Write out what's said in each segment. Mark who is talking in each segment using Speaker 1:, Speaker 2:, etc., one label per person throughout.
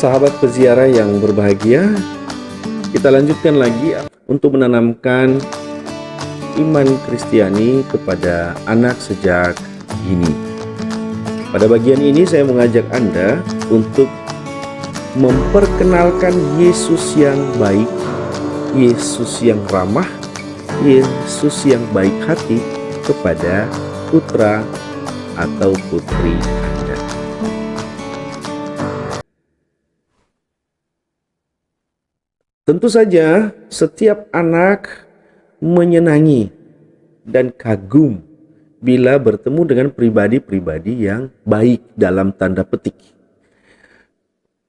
Speaker 1: Sahabat peziarah yang berbahagia, kita lanjutkan lagi untuk menanamkan iman Kristiani kepada anak sejak dini. Pada bagian ini saya mengajak Anda untuk memperkenalkan Yesus yang baik, Yesus yang ramah, Yesus yang baik hati kepada putra atau putri Anda. Tentu saja setiap anak menyenangi dan kagum bila bertemu dengan pribadi-pribadi yang baik dalam tanda petik.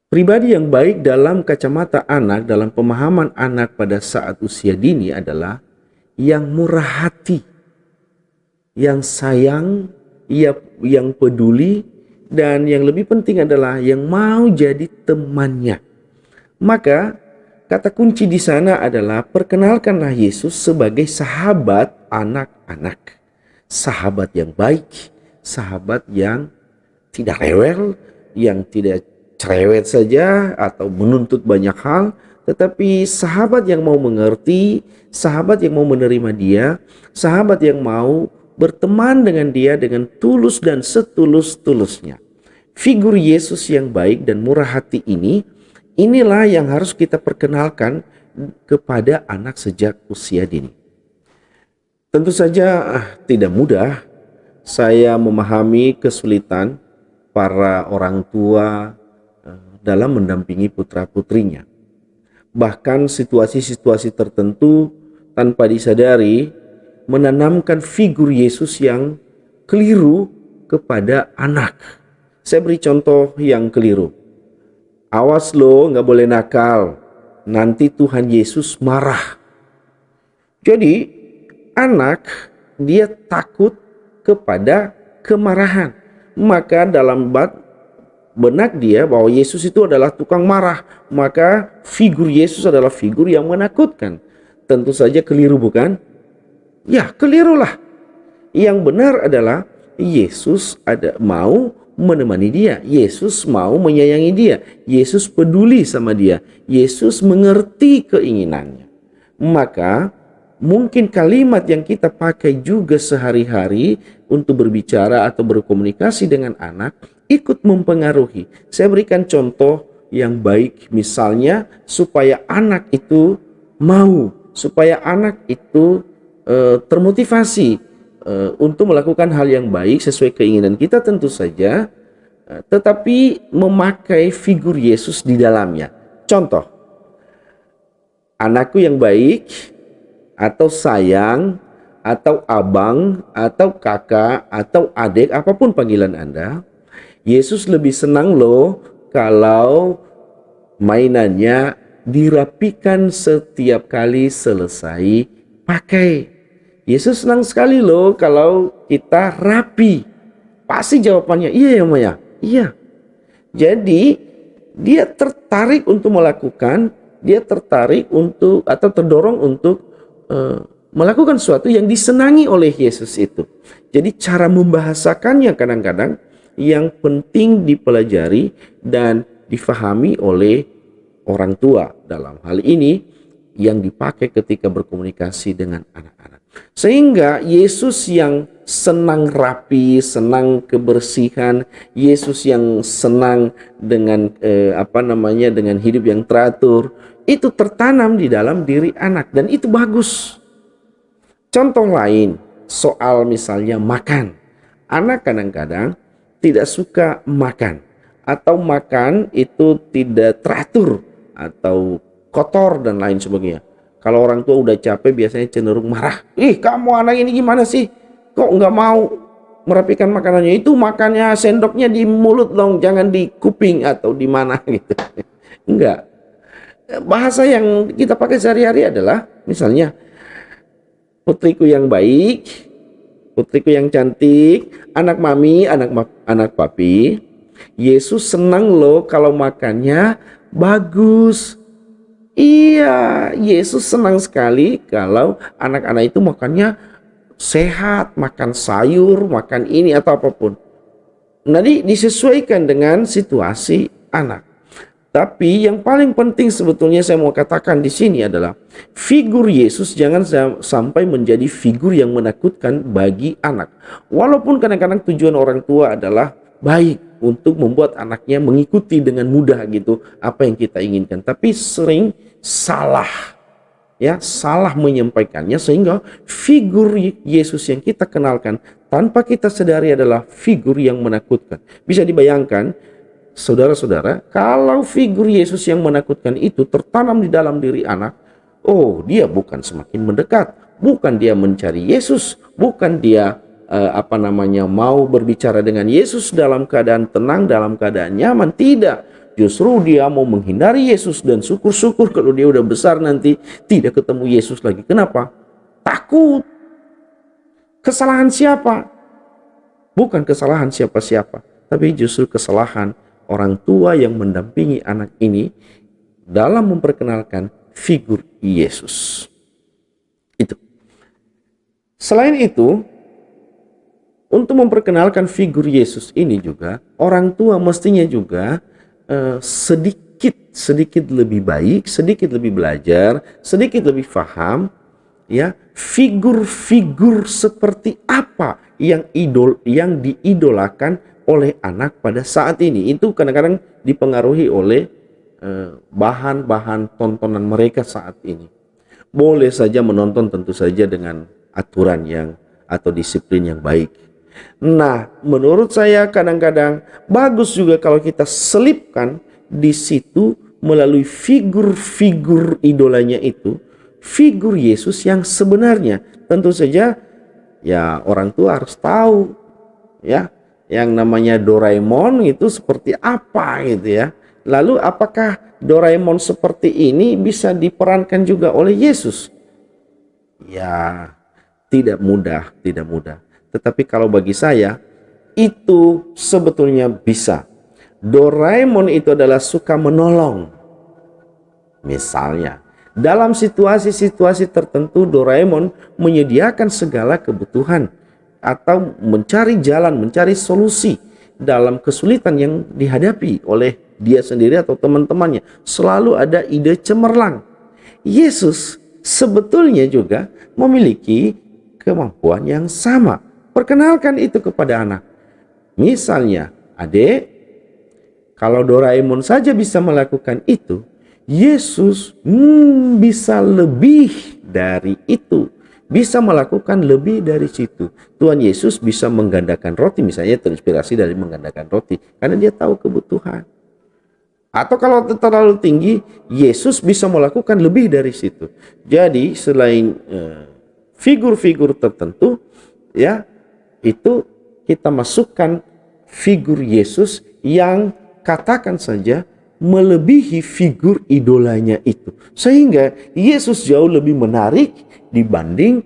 Speaker 1: Pribadi yang baik dalam kacamata anak, dalam pemahaman anak pada saat usia dini adalah yang murah hati, yang sayang, yang peduli, dan yang lebih penting adalah yang mau jadi temannya. Maka kata kunci di sana adalah perkenalkanlah Yesus sebagai sahabat anak-anak. Sahabat yang baik, sahabat yang tidak rewel, yang tidak cerewet saja atau menuntut banyak hal, tetapi sahabat yang mau mengerti, sahabat yang mau menerima dia, sahabat yang mau berteman dengan dia dengan tulus dan setulus-tulusnya. Figur Yesus yang baik dan murah hati inilah yang harus kita perkenalkan kepada anak sejak usia dini. Tentu saja tidak mudah. Saya memahami kesulitan para orang tua dalam mendampingi putra-putrinya. Bahkan situasi-situasi tertentu tanpa disadari menanamkan figur Yesus yang keliru kepada anak. Saya beri contoh yang keliru. Awas lo, nggak boleh nakal. Nanti Tuhan Yesus marah. Jadi anak dia takut kepada kemarahan. Maka dalam benak dia bahwa Yesus itu adalah tukang marah. Maka figur Yesus adalah figur yang menakutkan. Tentu saja keliru, bukan? Ya, kelirulah. Yang benar adalah Yesus mau menemani dia. Yesus mau menyayangi dia. Yesus peduli sama dia. Yesus mengerti keinginannya. Maka mungkin kalimat yang kita pakai juga sehari-hari untuk berbicara atau berkomunikasi dengan anak ikut mempengaruhi. Saya berikan contoh yang baik, misalnya supaya anak itu mau, supaya anak itu termotivasi untuk melakukan hal yang baik sesuai keinginan kita tentu saja, tetapi memakai figur Yesus di dalamnya. Contoh, anakku yang baik atau sayang atau abang atau kakak atau adik, apapun panggilan Anda, Yesus lebih senang loh kalau mainannya dirapikan setiap kali selesai pakai. Yesus senang sekali loh kalau kita rapi. Pasti jawabannya iya ya Maya. Iya. Jadi dia tertarik untuk melakukan, dia tertarik untuk atau terdorong untuk melakukan sesuatu yang disenangi oleh Yesus itu. Jadi cara membahasakannya kadang-kadang yang penting dipelajari dan difahami oleh orang tua dalam hal ini yang dipakai ketika berkomunikasi dengan anak-anak. Sehingga Yesus yang senang rapi, senang kebersihan, Yesus yang senang dengan dengan hidup yang teratur, itu tertanam di dalam diri anak dan itu bagus. Contoh lain, soal misalnya makan. Anak kadang-kadang tidak suka makan atau makan itu tidak teratur atau kotor dan lain sebagainya. Kalau orang tua udah capek biasanya cenderung marah. Ih, kamu anak ini gimana sih? Kok nggak mau merapikan makanannya? Itu makannya sendoknya di mulut dong, jangan di kuping atau di mana gitu. Enggak. Bahasa yang kita pakai sehari-hari adalah misalnya, putriku yang baik, putriku yang cantik, anak mami, anak papi, Yesus senang loh kalau makannya bagus. Iya, Yesus senang sekali kalau anak-anak itu makannya sehat, makan sayur, makan ini atau apapun. Nanti disesuaikan dengan situasi anak. Tapi yang paling penting sebetulnya saya mau katakan di sini adalah figur Yesus jangan sampai menjadi figur yang menakutkan bagi anak. Walaupun kadang-kadang tujuan orang tua adalah baik untuk membuat anaknya mengikuti dengan mudah gitu apa yang kita inginkan, tapi sering salah, ya, salah menyampaikannya sehingga figur Yesus yang kita kenalkan tanpa kita sadari adalah figur yang menakutkan. Bisa dibayangkan saudara-saudara, kalau figur Yesus yang menakutkan itu tertanam di dalam diri anak, oh, dia bukan semakin mendekat, bukan dia mencari Yesus, bukan dia mau berbicara dengan Yesus dalam keadaan tenang, dalam keadaan nyaman, tidak. Justru dia mau menghindari Yesus, dan syukur-syukur kalau dia udah besar nanti tidak ketemu Yesus lagi. Kenapa? Takut. Kesalahan siapa? Bukan kesalahan siapa-siapa, tapi justru kesalahan orang tua yang mendampingi anak ini dalam memperkenalkan figur Yesus. Itu. Selain itu, untuk memperkenalkan figur Yesus ini juga, orang tua mestinya juga sedikit lebih baik, sedikit lebih belajar, sedikit lebih paham, ya, figur-figur seperti apa yang diidolakan oleh anak pada saat ini. Itu kadang-kadang dipengaruhi oleh bahan-bahan tontonan mereka saat ini. Boleh saja menonton tentu saja dengan aturan atau disiplin yang baik. Nah, menurut saya kadang-kadang bagus juga kalau kita selipkan di situ melalui figur-figur idolanya itu, figur Yesus yang sebenarnya. Tentu saja ya orang tua harus tahu, ya, yang namanya Doraemon itu seperti apa gitu ya. Lalu apakah Doraemon seperti ini bisa diperankan juga oleh Yesus? Ya, tidak mudah. Tetapi kalau bagi saya, itu sebetulnya bisa. Doraemon itu adalah suka menolong. Misalnya, dalam situasi-situasi tertentu Doraemon menyediakan segala kebutuhan atau mencari jalan, mencari solusi dalam kesulitan yang dihadapi oleh dia sendiri atau teman-temannya. Selalu ada ide cemerlang. Yesus sebetulnya juga memiliki kemampuan yang sama. Perkenalkan itu kepada anak. Misalnya, adik, kalau Doraemon saja bisa melakukan itu, Yesus bisa lebih dari itu. Bisa melakukan lebih dari situ. Tuhan Yesus bisa menggandakan roti, misalnya terinspirasi dari menggandakan roti, karena dia tahu kebutuhan. Atau kalau terlalu tinggi, Yesus bisa melakukan lebih dari situ. Jadi selain figur-figur tertentu, ya, itu kita masukkan figur Yesus yang katakan saja melebihi figur idolanya itu. Sehingga Yesus jauh lebih menarik dibanding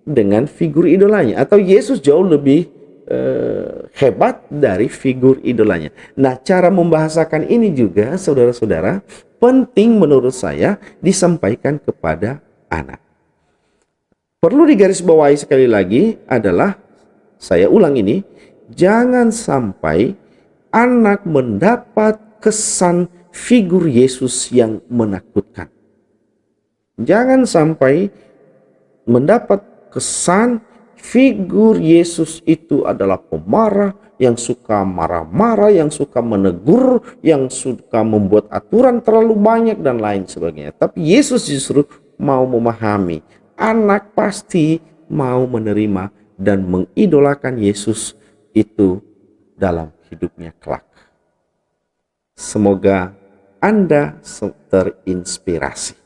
Speaker 1: dengan figur idolanya. Atau Yesus jauh lebih hebat dari figur idolanya. Nah, cara membahasakan ini juga, saudara-saudara, penting menurut saya disampaikan kepada anak. Perlu digarisbawahi sekali lagi adalah, saya ulang ini, jangan sampai anak mendapat kesan figur Yesus yang menakutkan. Jangan sampai mendapat kesan figur Yesus itu adalah pemarah, yang suka marah-marah, yang suka menegur, yang suka membuat aturan terlalu banyak dan lain sebagainya. Tapi Yesus justru mau memahami. Anak pasti mau menerima dan mengidolakan Yesus itu dalam hidupnya kelak. Semoga Anda terinspirasi.